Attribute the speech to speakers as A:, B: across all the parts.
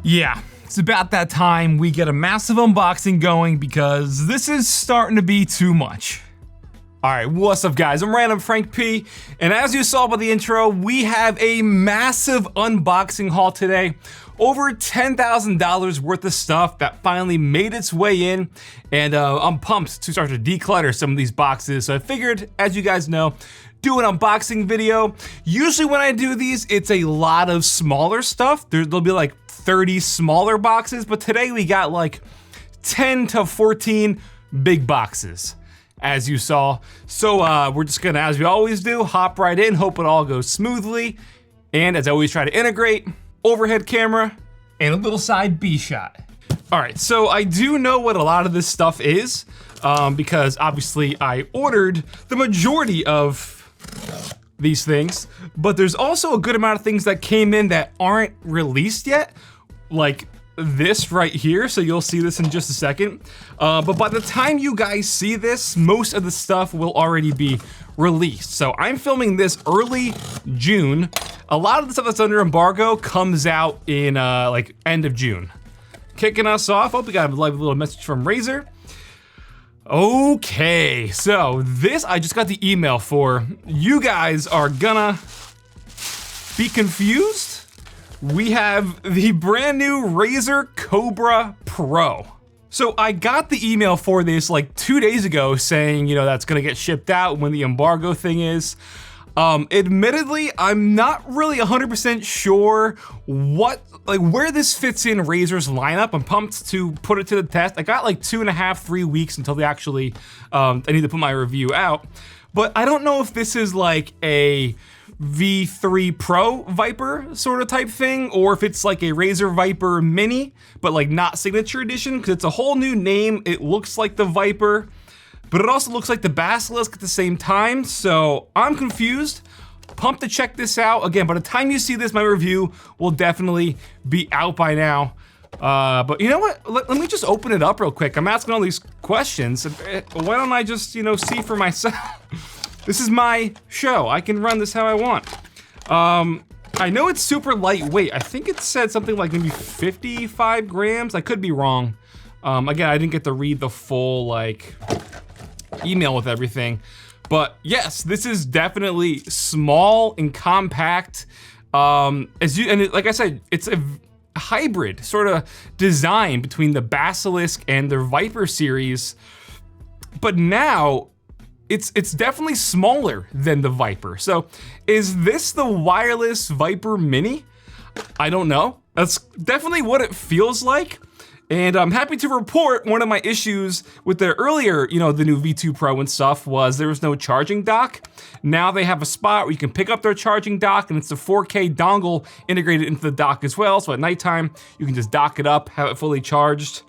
A: Yeah, it's about that time we get a massive unboxing going because this is starting to be too much. Alright, what's up guys, I'm Random Frank P, and as you saw by the intro, we have a massive unboxing haul today. Over $10,000 worth of stuff that finally made its way in, and I'm pumped to start to declutter some of these boxes. So I figured, as you guys know, do an unboxing video. Usually when I do these, it's a lot of smaller stuff. There'll be like 30 smaller boxes, but today we got like 10 to 14 big boxes, as you saw. So we're just gonna, as we always do, hop right in, hope it all goes smoothly. And as I always try to integrate, overhead camera and a little side B shot. All right, so I do know what a lot of this stuff is because obviously I ordered the majority of these things, but there's also a good amount of things that came in that aren't released yet, like this right here, so you'll see this in just a second. But by the time you guys see this, most of the stuff will already be released. So I'm filming this early June. A lot of the stuff that's under embargo comes out in like end of June. Kicking us off, we got a little message from Razer. Okay, so this I just got the email for. You guys are gonna be confused. We have the brand new Razer Cobra Pro. So I got the email for this like 2 days ago saying, you know, that's gonna get shipped out when the embargo thing is. Admittedly, I'm not really 100% sure where this fits in Razer's lineup. I'm pumped to put it to the test. I got like 2.5, 3 weeks until they actually, I need to put my review out. But I don't know if this is like a V3 Pro Viper sort of type thing, or if it's like a Razer Viper Mini, but like not Signature Edition, because it's a whole new name. It looks like the Viper, but it also looks like the Basilisk at the same time, so I'm confused. Pumped to check this out. Again, by the time you see this, my review will definitely be out by now. But you know what? Let me just open it up real quick. I'm asking all these questions. Why don't I just, you know, see for myself? This is my show. I can run this how I want. I know it's super lightweight. I think it said something like maybe 55 grams. I could be wrong. Again, I didn't get to read the full like email with everything, but yes, this is definitely small and compact. Like I said, it's a hybrid sort of design between the Basilisk and the Viper series, but now it's definitely smaller than the Viper. So is this the wireless Viper Mini? I don't know. That's definitely what it feels like. And I'm happy to report one of my issues with the earlier, you know, the new V2 Pro and stuff was there was no charging dock. Now they have a spot where you can pick up their charging dock, and it's a 4K dongle integrated into the dock as well. So at nighttime, you can just dock it up, have it fully charged.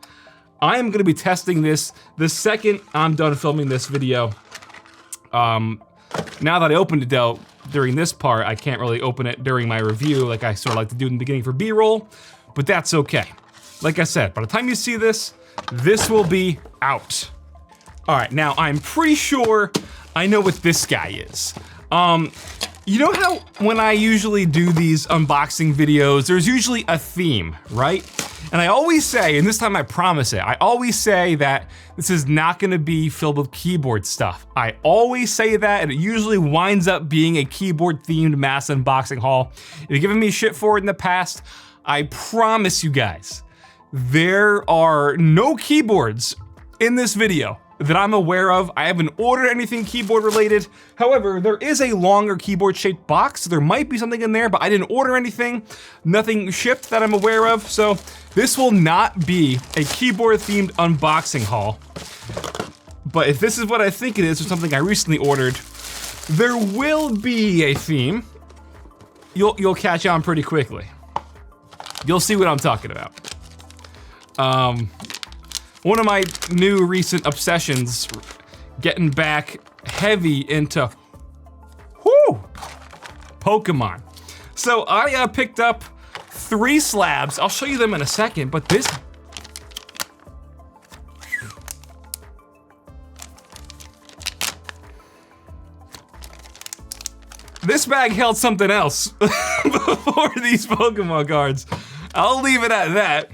A: I am gonna be testing this the second I'm done filming this video. Now that I opened it though, during this part, I can't really open it during my review like I sort of like to do in the beginning for B-roll, but that's okay. Like I said, by the time you see this, this will be out. All right, now I'm pretty sure I know what this guy is. You know how when I usually do these unboxing videos, there's usually a theme, right? And I always say, and this time I promise it, I always say that this is not gonna be filled with keyboard stuff. I always say that, and it usually winds up being a keyboard themed mass unboxing haul. If you've given me shit for it in the past, I promise you guys, there are no keyboards in this video that I'm aware of. I haven't ordered anything keyboard related. However, there is a longer keyboard shaped box, so there might be something in there, but I didn't order anything. Nothing shipped that I'm aware of, so this will not be a keyboard themed unboxing haul. But if this is what I think it is, or something I recently ordered, there will be a theme. You'll catch on pretty quickly. You'll see what I'm talking about. One of my new recent obsessions, getting back heavy into Pokemon. So I picked up 3 slabs. I'll show you them in a second, but this bag held something else before these Pokemon cards. I'll leave it at that.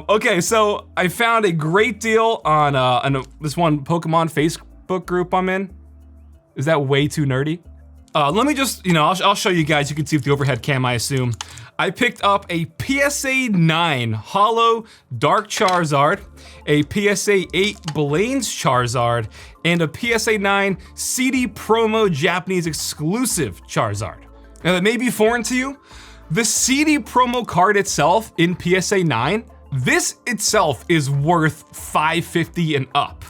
A: Okay, so I found a great deal on this one Pokemon Facebook group I'm in. Is that way too nerdy? Let me just, I'll show you guys. You can see with the overhead cam, I assume. I picked up a PSA 9 Holo Dark Charizard, a PSA 8 Blaine's Charizard, and a PSA 9 CD Promo Japanese exclusive Charizard. Now that may be foreign to you, the CD Promo card itself in PSA 9, this itself is worth $550 and up.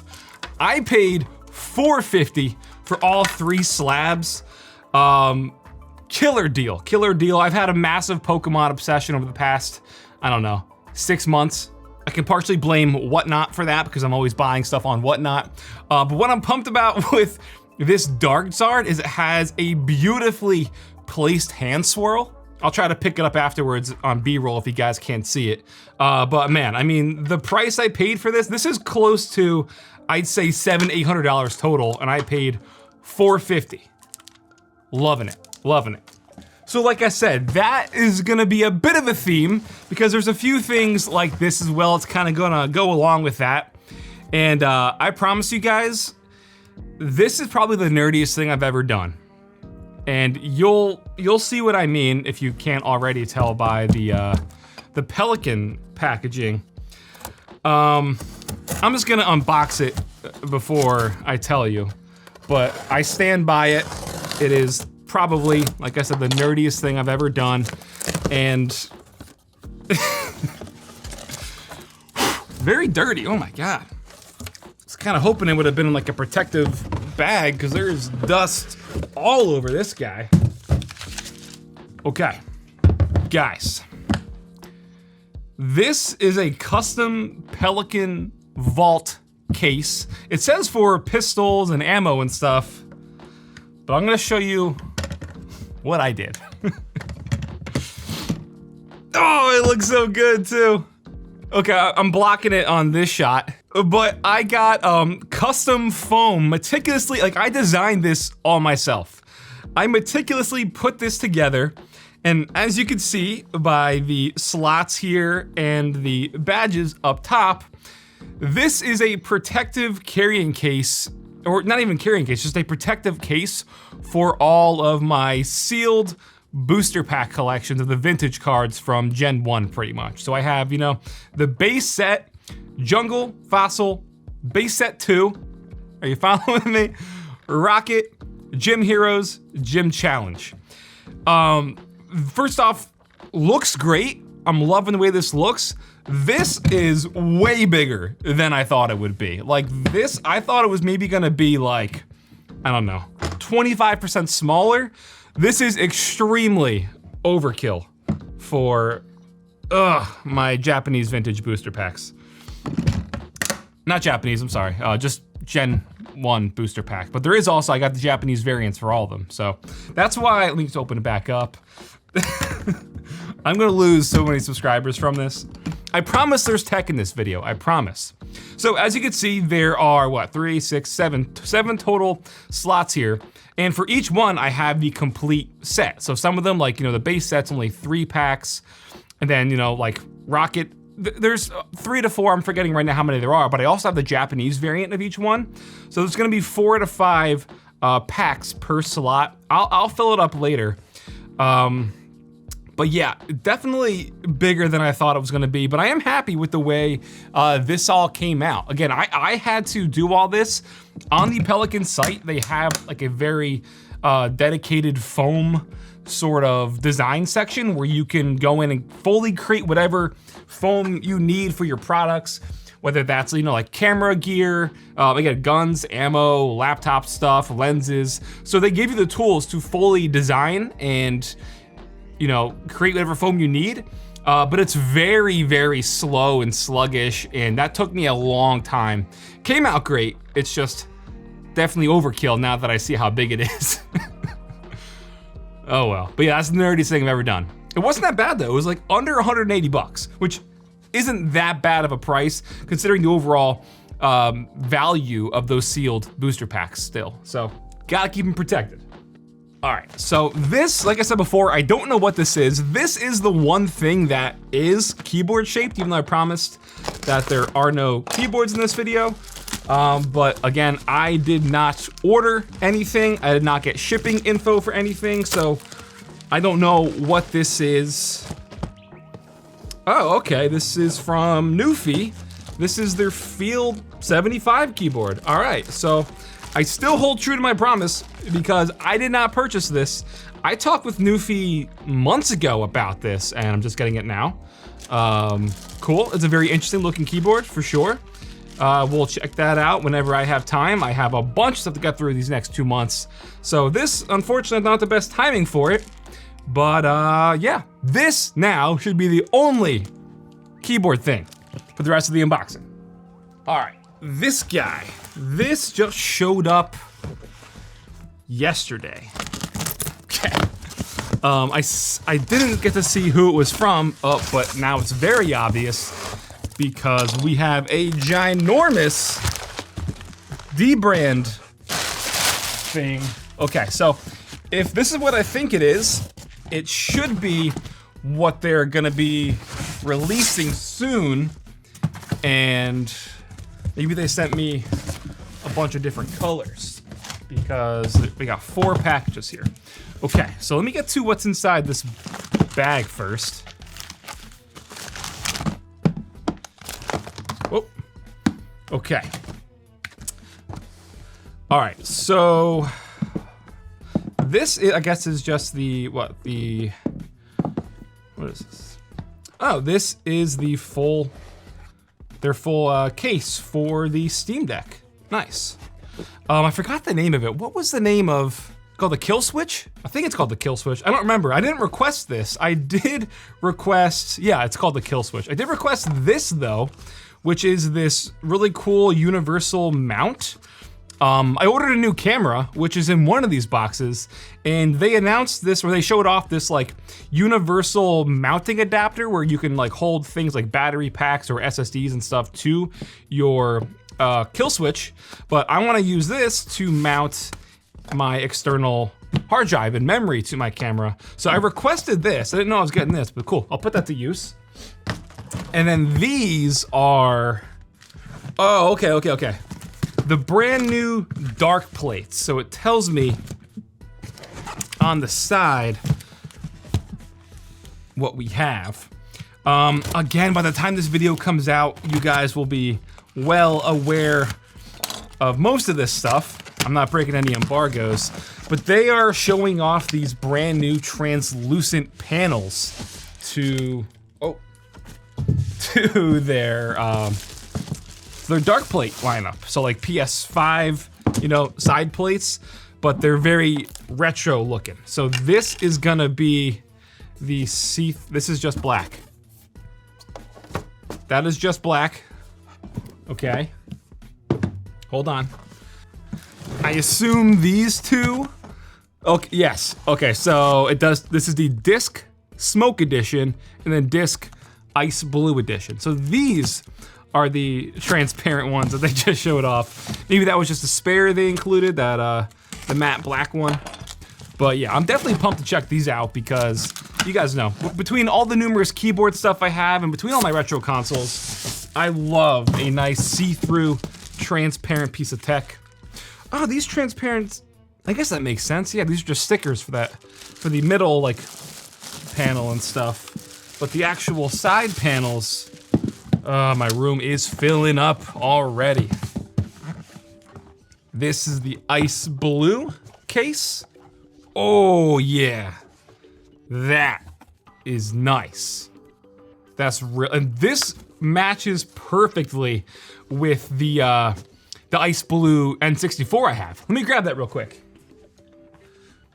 A: I paid $450 for all 3 slabs. Killer deal. I've had a massive Pokemon obsession over the past, I don't know, 6 months. I can partially blame Whatnot for that because I'm always buying stuff on Whatnot. But what I'm pumped about with this Dark Zard is it has a beautifully placed hand swirl. I'll try to pick it up afterwards on B-roll if you guys can't see it. But man, I mean, the price I paid for this is close to, I'd say $700-800 total, and I paid $450. Loving it. So like I said, that is gonna be a bit of a theme because there's a few things like this as well. It's kind of gonna go along with that. And I promise you guys, this is probably the nerdiest thing I've ever done. And you'll see what I mean if you can't already tell by the Pelican packaging. I'm just gonna unbox it before I tell you, but I stand by it. It is probably, like I said, the nerdiest thing I've ever done, and very dirty, oh my God. I was kind of hoping it would have been in like a protective bag because there's dust all over this guy. Okay, guys. This is a custom Pelican vault case. It says for pistols and ammo and stuff, but I'm gonna show you what I did. Oh, it looks so good too. Okay, I'm blocking it on this shot, but I got custom foam meticulously, like I designed this all myself. I meticulously put this together, and as you can see by the slots here and the badges up top, this is a protective carrying case, or not even carrying case, just a protective case for all of my sealed booster pack collections of the vintage cards from Gen 1 pretty much. So I have, the base set, Jungle, Fossil, base set 2, are you following me? Rocket, Gym Heroes, Gym Challenge. First off, looks great. I'm loving the way this looks. This is way bigger than I thought it would be. Like this, I thought it was maybe gonna be like, I don't know, 25% smaller. This is extremely overkill for my Japanese vintage booster packs. Not Japanese, I'm sorry, just Gen 1 booster pack. But there is also, I got the Japanese variants for all of them. So that's why I need to open it back up. I'm gonna lose so many subscribers from this. I promise there's tech in this video, I promise. So as you can see, there are what, 3, 6, 7 total slots here. And for each one, I have the complete set. So some of them, like, the base set's only 3 packs. And then, like Rocket, there's 3 to 4, I'm forgetting right now how many there are, but I also have the Japanese variant of each one. So there's gonna be 4 to 5 packs per slot. I'll fill it up later. But yeah, definitely bigger than I thought it was gonna be, but I am happy with the way this all came out. Again, I had to do all this. On the Pelican site, they have like a very dedicated foam sort of design section where you can go in and fully create whatever foam you need for your products, whether that's, like camera gear, again, guns, ammo, laptop stuff, lenses. So they give you the tools to fully design and create whatever foam you need, but it's very, very slow and sluggish, and that took me a long time. Came out great, it's just definitely overkill now that I see how big it is. Oh well, but yeah, that's the nerdiest thing I've ever done. It wasn't that bad though, it was like under 180 bucks, which isn't that bad of a price considering the overall value of those sealed booster packs still. So, gotta keep them protected. All right, so this, like I said before, I don't know what this is. This is the one thing that is keyboard shaped, even though I promised that there are no keyboards in this video. But again, I did not order anything. I did not get shipping info for anything, so I don't know what this is. Oh, okay, this is from Newfie. This is their Field 75 keyboard. All right, so I still hold true to my promise because I did not purchase this. I talked with Newfie months ago about this, and I'm just getting it now. Cool, it's a very interesting looking keyboard for sure. We'll check that out whenever I have time. I have a bunch of stuff to get through these next 2 months. So this, unfortunately, not the best timing for it. But yeah, this now should be the only keyboard thing for the rest of the unboxing. All right, this guy, this just showed up yesterday. Okay. I didn't get to see who it was from, but now it's very obvious because we have a ginormous D-brand thing. Okay, so if this is what I think it is, it should be what they're gonna be releasing soon, and maybe they sent me a bunch of different colors because we got 4 packages here. Okay, so let me get to what's inside this bag first. Oh, okay. All right, so this, I guess, is just the, what is this? Oh, this is the full, their full case for the Steam Deck. Nice. I forgot the name of it. What was the name of, called the Kill Switch? I think it's called the Kill Switch. I don't remember. I didn't request this. I did request, yeah, it's called the Kill Switch. I did request this though, which is this really cool universal mount. I ordered a new camera, which is in one of these boxes, and they announced this, or they showed off this like universal mounting adapter where you can like hold things like battery packs or SSDs and stuff to your kill switch. But I want to use this to mount my external hard drive and memory to my camera. So I requested this. I didn't know I was getting this, but cool. I'll put that to use. And then these are, oh, okay. The brand new dark plates. So it tells me on the side what we have. Again, by the time this video comes out, you guys will be well aware of most of this stuff. I'm not breaking any embargoes, but they are showing off these brand new translucent panels to their dark plate lineup. So like PS5, you know, side plates, but they're very retro looking. So this is gonna be the this is just black. That is just black. Okay. Hold on. I assume these two. Okay, yes. Okay, so it does, this is the disc smoke edition and then disc ice blue edition. So these are the transparent ones that they just showed off. Maybe that was just a spare they included, that the matte black one. But yeah, I'm definitely pumped to check these out because you guys know, between all the numerous keyboard stuff I have and between all my retro consoles, I love a nice see-through transparent piece of tech. Oh, these transparent, I guess that makes sense. Yeah, these are just stickers for that, for the middle like panel and stuff. But the actual side panels, my room is filling up already. This is the ice blue case. Oh yeah, that is nice. That's real, and this matches perfectly with the ice blue N64 I have. Let me grab that real quick.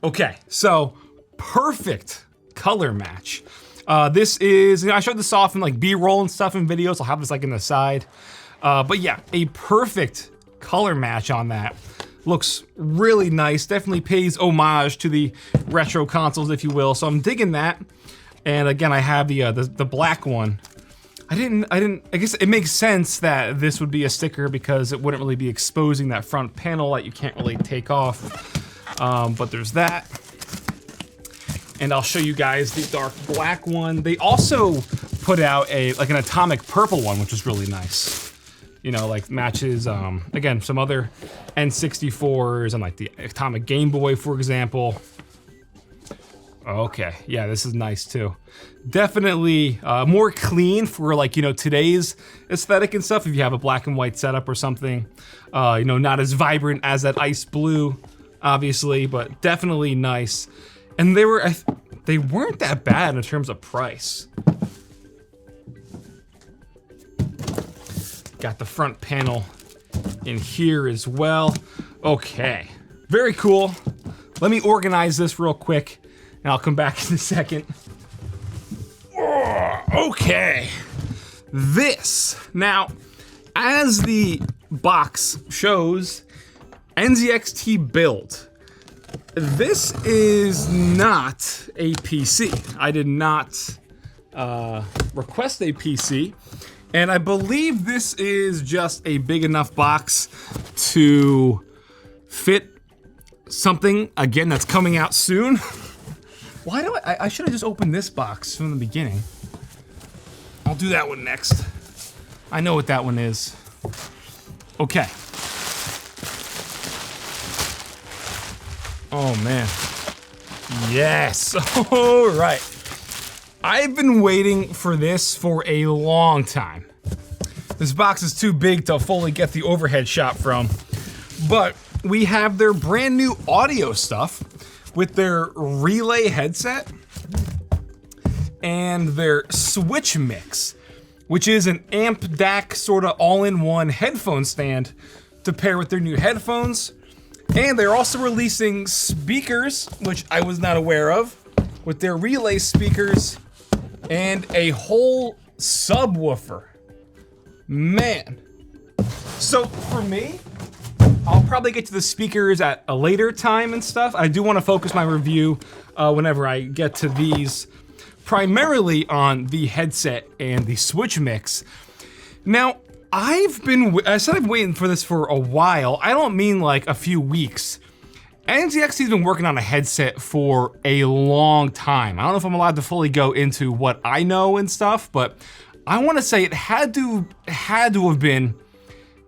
A: Okay, so perfect color match. This is, you know, I showed this off in like B-roll and stuff in videos. I'll have this like in the side. But yeah, a perfect color match on that. Looks really nice. Definitely pays homage to the retro consoles, if you will. So I'm digging that. And again, I have the black one. I guess it makes sense that this would be a sticker because it wouldn't really be exposing that front panel that you can't really take off. But there's that. And I'll show you guys the dark black one. They also put out an atomic purple one, which is really nice. You know, like matches, again, some other N64s and like the atomic Game Boy, for example. Okay, yeah, this is nice too. Definitely more clean for like, you know, today's aesthetic and stuff. If you have a black and white setup or something, you know, not as vibrant as that ice blue, obviously, but definitely nice. And they weren't that bad in terms of price. Got the front panel in here as well. Okay, very cool. Let me organize this real quick and I'll come back in a second. Okay, this. Now, as the box shows, NZXT build. This is not a PC. I did not request a PC, and I believe this is just a big enough box to fit something, again, that's coming out soon. Why do I should have just opened this box from the beginning. I'll do that one next. I know what that one is. Okay. Oh man. Yes. All right. I've been waiting for this for a long time. This box is too big to fully get the overhead shot from, but we have their brand new audio stuff with their relay headset and their switch mix, which is an amp DAC sort of all-in-one headphone stand to pair with their new headphones. And they're also releasing speakers, which I was not aware of, with their relay speakers and a whole subwoofer. Man. So for me, I'll probably get to the speakers at a later time and stuff. I do want to focus my review whenever I get to these, primarily on the headset and the switch mix. Now, I said I've been waiting for this for a while. I don't mean like a few weeks. NZXT's been working on a headset for a long time. I don't know if I'm allowed to fully go into what I know and stuff, but I want to say it had to have been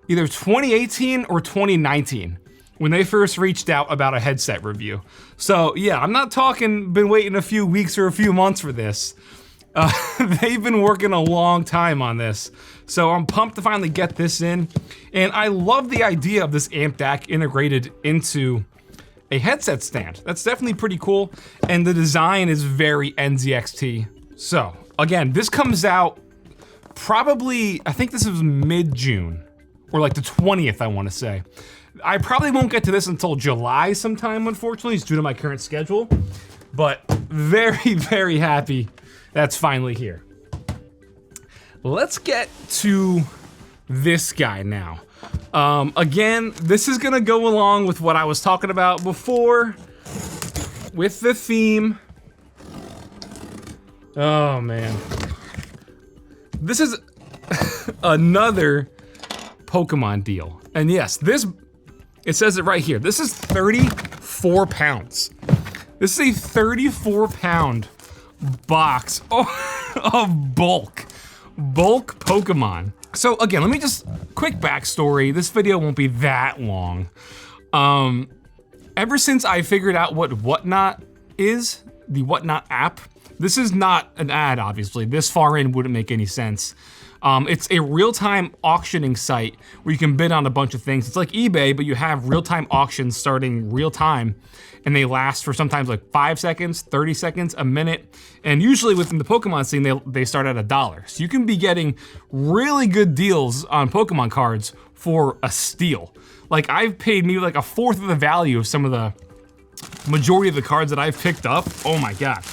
A: either 2018 or 2019 when they first reached out about a headset review. So yeah, I'm not talking been waiting a few weeks or a few months for this. They've been working a long time on this. So I'm pumped to finally get this in. And I love the idea of this amp DAC integrated into a headset stand. That's definitely pretty cool. And the design is very NZXT. So again, this comes out probably, I think this is mid-June, or like the 20th, I want to say. I probably won't get to this until July sometime, unfortunately, it's due to my current schedule. But very, very happy that's finally here. Let's get to this guy now. Again, this is gonna go along with what I was talking about before with the theme. Oh man. This is another Pokemon deal. And yes, it says it right here. This is 34 pounds. This is a 34-pound box of bulk Pokemon. So again, let me just, quick backstory. This video won't be that long. Ever since I figured out what Whatnot is, the Whatnot app, this is not an ad, obviously. This far in wouldn't make any sense. It's a real-time auctioning site where you can bid on a bunch of things. It's like eBay, but you have real-time auctions starting real-time, and they last for sometimes like 5 seconds, 30 seconds, a minute, and usually within the Pokemon scene, they start at $1. So you can be getting really good deals on Pokemon cards for a steal. Like I've paid maybe like a fourth of the value of some of the majority of the cards that I've picked up. Oh my God.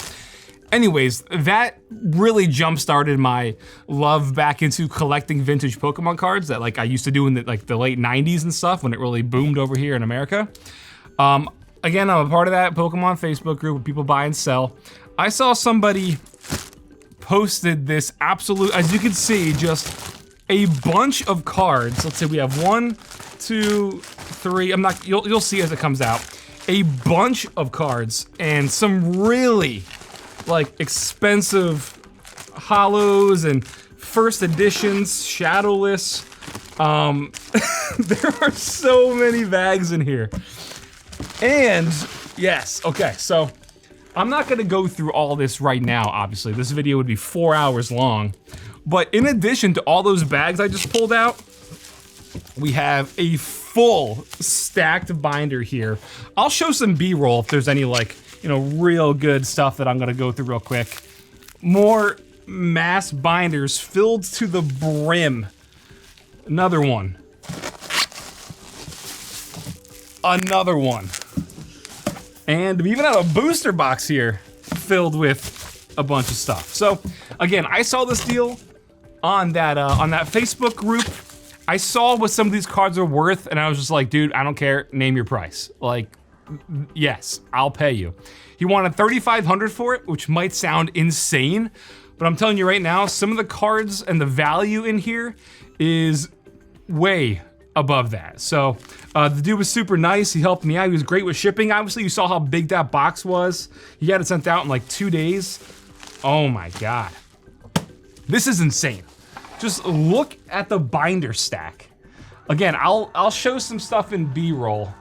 A: Anyways, that really jump-started my love back into collecting vintage Pokemon cards that like I used to do in the late 90s and stuff when it really boomed over here in America. Again, I'm a part of that Pokemon Facebook group where people buy and sell. I saw somebody posted this absolute, as you can see, just a bunch of cards. Let's say we have 1, 2, 3, you'll see as it comes out. A bunch of cards and some really like expensive hollows and first editions, shadowless. There are so many bags in here. And yes, okay, so I'm not gonna go through all this right now, obviously. This video would be 4 hours long. But in addition to all those bags I just pulled out, we have a full stacked binder here. I'll show some B-roll if there's any like, you know, real good stuff that I'm gonna go through real quick. More mass binders filled to the brim. Another one. Another one. And we even have a booster box here filled with a bunch of stuff. So again, I saw this deal on that Facebook group. I saw what some of these cards are worth, and I was just like, dude, I don't care, name your price. Like, yes, I'll pay you. He wanted $3,500 for it, which might sound insane, but I'm telling you right now, some of the cards and the value in here is way above that. So the dude was super nice. He helped me out. He was great with shipping. Obviously, you saw how big that box was. He had it sent out in like 2 days. Oh my God. This is insane. Just look at the binder stack. Again, I'll show some stuff in B-roll.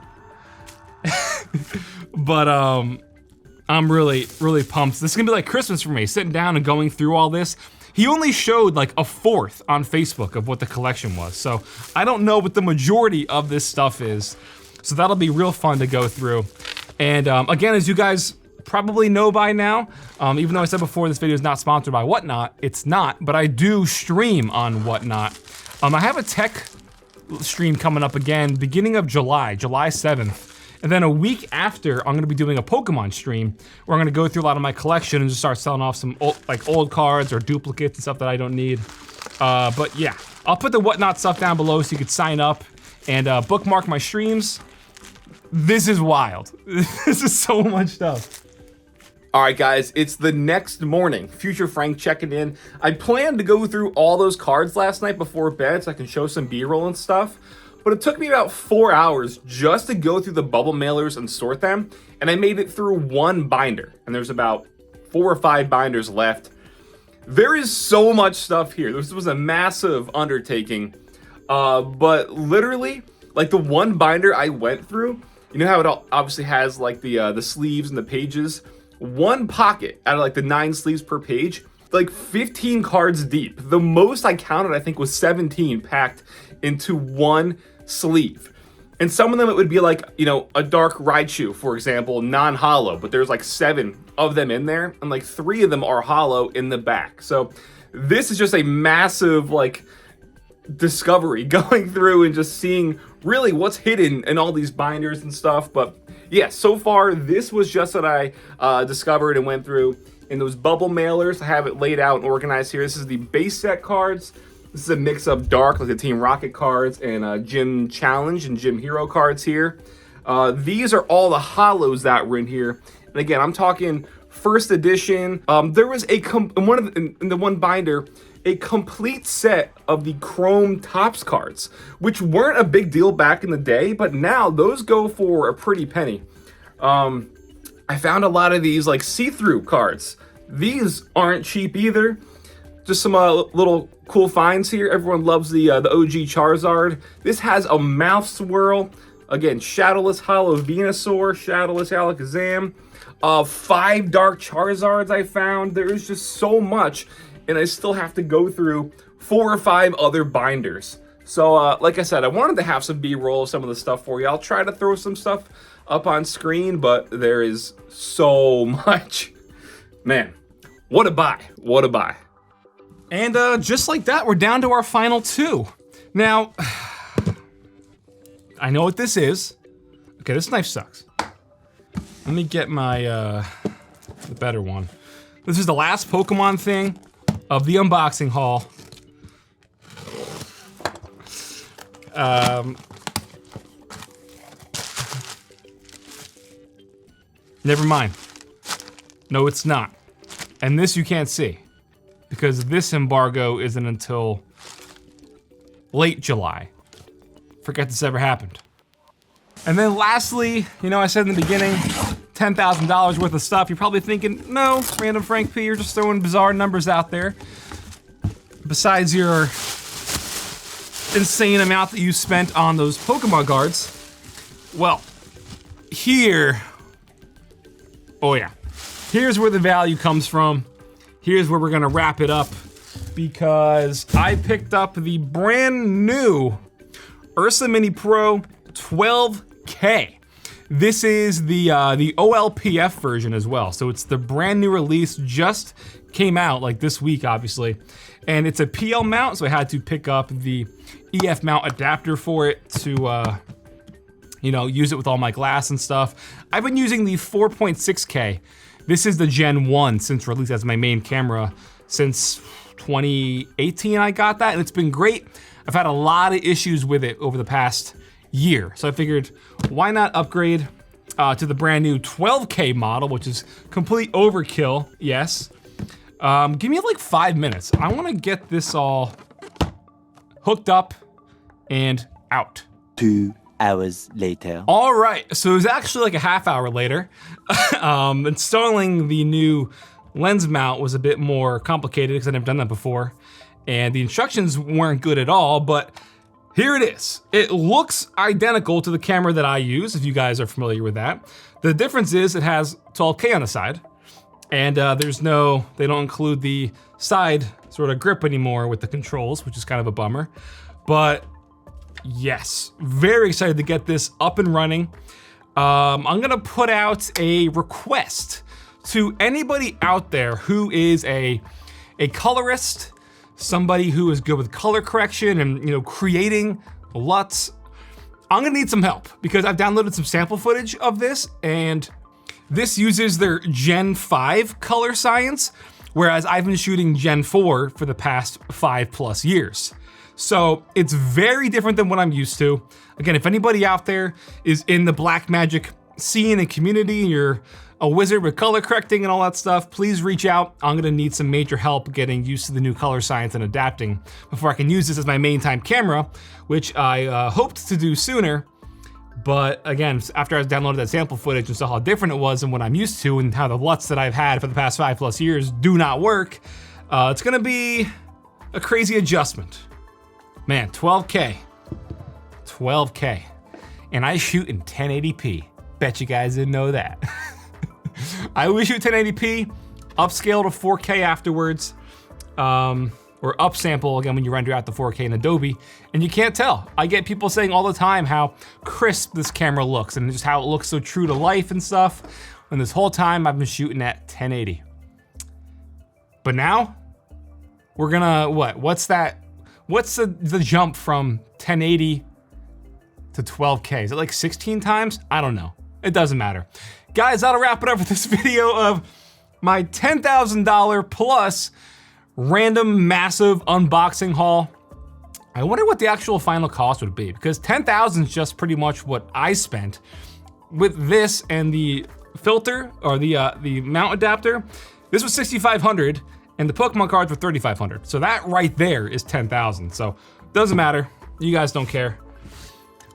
A: But I'm really pumped. This is gonna be like Christmas for me, sitting down and going through all this. He only showed like a fourth on Facebook of what the collection was. So I don't know what the majority of this stuff is. So that'll be real fun to go through. And again, as you guys probably know by now, even though I said before this video is not sponsored by Whatnot, it's not, but I do stream on Whatnot. I have a tech stream coming up again, beginning of July 7th. And then a week after, I'm gonna be doing a Pokemon stream where I'm gonna go through a lot of my collection and just start selling off some old cards or duplicates and stuff that I don't need. But yeah, I'll put the Whatnot stuff down below so you could sign up and bookmark my streams. This is wild. This is so much stuff. All right, guys, it's the next morning. Future Frank checking in. I planned to go through all those cards last night before bed so I can show some B-roll and stuff, but it took me about 4 hours just to go through the bubble mailers and sort them, and I made it through one binder, and there's about 4 or 5 binders left. There is so much stuff here. This was a massive undertaking, but literally, like the one binder I went through, you know how it obviously has like the sleeves and the pages? One pocket out of like the 9 sleeves per page, like 15 cards deep. The most I counted, I think, was 17 packed into one sleeve. And some of them it would be like, you know, a dark Raichu, for example, non-hollow, but there's like 7 of them in there, and like 3 of them are hollow in the back. So this is just a massive like discovery going through and just seeing really what's hidden in all these binders and stuff. But yeah, so far this was just what I discovered and went through in those bubble mailers. I have it laid out and organized here. This is the base set cards. This is a mix of dark, like the Team Rocket cards, and Gym Challenge and Gym Hero cards here. These are all the hollows that were in here. And again, I'm talking first edition. There was in the one binder, a complete set of the Chrome Topps cards, which weren't a big deal back in the day, but now those go for a pretty penny. I found a lot of these like see-through cards. These aren't cheap either. Just some little cool finds here. Everyone loves the OG Charizard. This has a mouth swirl. Again, Shadowless Hollow Venusaur, Shadowless Alakazam. 5 Dark Charizards I found. There is just so much, and I still have to go through 4 or 5 other binders. So, like I said, I wanted to have some B-roll, some of the stuff for you. I'll try to throw some stuff up on screen, but there is so much. Man, what a buy, what a buy. And just like that, we're down to our final 2. Now, I know what this is. Okay, this knife sucks. Let me get my, the better one. This is the last Pokemon thing of the unboxing haul. Never mind. No, it's not. And this you can't see, because this embargo isn't until late July. Forget this ever happened. And then lastly, you know, I said in the beginning, $10,000 worth of stuff, you're probably thinking, no, Random Frank P, you're just throwing bizarre numbers out there. Besides your insane amount that you spent on those Pokemon cards. Well, oh yeah, here's where the value comes from. Here's where we're gonna wrap it up, because I picked up the brand new Ursa Mini Pro 12K. This is the OLPF version as well. So it's the brand new release, just came out like this week, obviously. And it's a PL mount, so I had to pick up the EF mount adapter for it to, you know, use it with all my glass and stuff. I've been using the 4.6K. This is the Gen 1 since release as my main camera since 2018 I got that, and it's been great. I've had a lot of issues with it over the past year. So I figured, why not upgrade to the brand new 12K model, which is complete overkill, yes. Give me like 5 minutes. I wanna get this all hooked up and out.
B: 2 hours later.
A: All right, so it was actually like a half hour later. Installing the new lens mount was a bit more complicated because I've never done that before. And the instructions weren't good at all, but here it is. It looks identical to the camera that I use, if you guys are familiar with that. The difference is it has 12K on the side, and they don't include the side sort of grip anymore with the controls, which is kind of a bummer. But yes, very excited to get this up and running. I'm gonna put out a request to anybody out there who is a colorist, somebody who is good with color correction and, you know, creating LUTs. I'm gonna need some help because I've downloaded some sample footage of this, and this uses their Gen 5 color science, whereas I've been shooting Gen 4 for the past 5+ years. So it's very different than what I'm used to. Again, if anybody out there is in the Blackmagic scene and community, and you're a wizard with color correcting and all that stuff, please reach out. I'm gonna need some major help getting used to the new color science and adapting before I can use this as my main time camera, which I hoped to do sooner. But again, after I downloaded that sample footage and saw how different it was than what I'm used to and how the LUTs that I've had for the past 5+ years do not work, it's gonna be a crazy adjustment. Man, 12K, and I shoot in 1080p. Bet you guys didn't know that. I always shoot 1080p, upscale to 4K afterwards, or upsample again when you render out the 4K in Adobe, and you can't tell. I get people saying all the time how crisp this camera looks and just how it looks so true to life and stuff, and this whole time I've been shooting at 1080. But now, we're gonna, what's the jump from 1080 to 12K? Is it like 16 times? I don't know. It doesn't matter. Guys, that'll wrap it up for this video of my $10,000 plus random massive unboxing haul. I wonder what the actual final cost would be, because 10,000 is just pretty much what I spent with this and the filter, or the mount adapter. This was 6,500 and the Pokemon cards were 3,500. So that right there is 10,000. So doesn't matter, you guys don't care.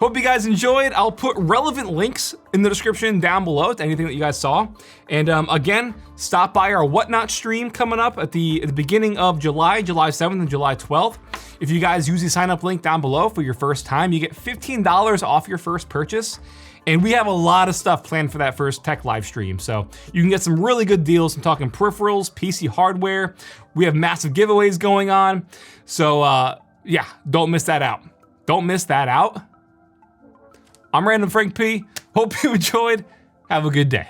A: Hope you guys enjoyed. I'll put relevant links in the description down below to anything that you guys saw. And again, stop by our Whatnot stream coming up at the beginning of July 7th and July 12th. If you guys use the sign up link down below for your first time, you get $15 off your first purchase. And we have a lot of stuff planned for that first tech live stream. So you can get some really good deals. I'm talking peripherals, PC hardware. We have massive giveaways going on. So yeah, don't miss that out. Don't miss that out. I'm Random Frank P. Hope you enjoyed. Have a good day.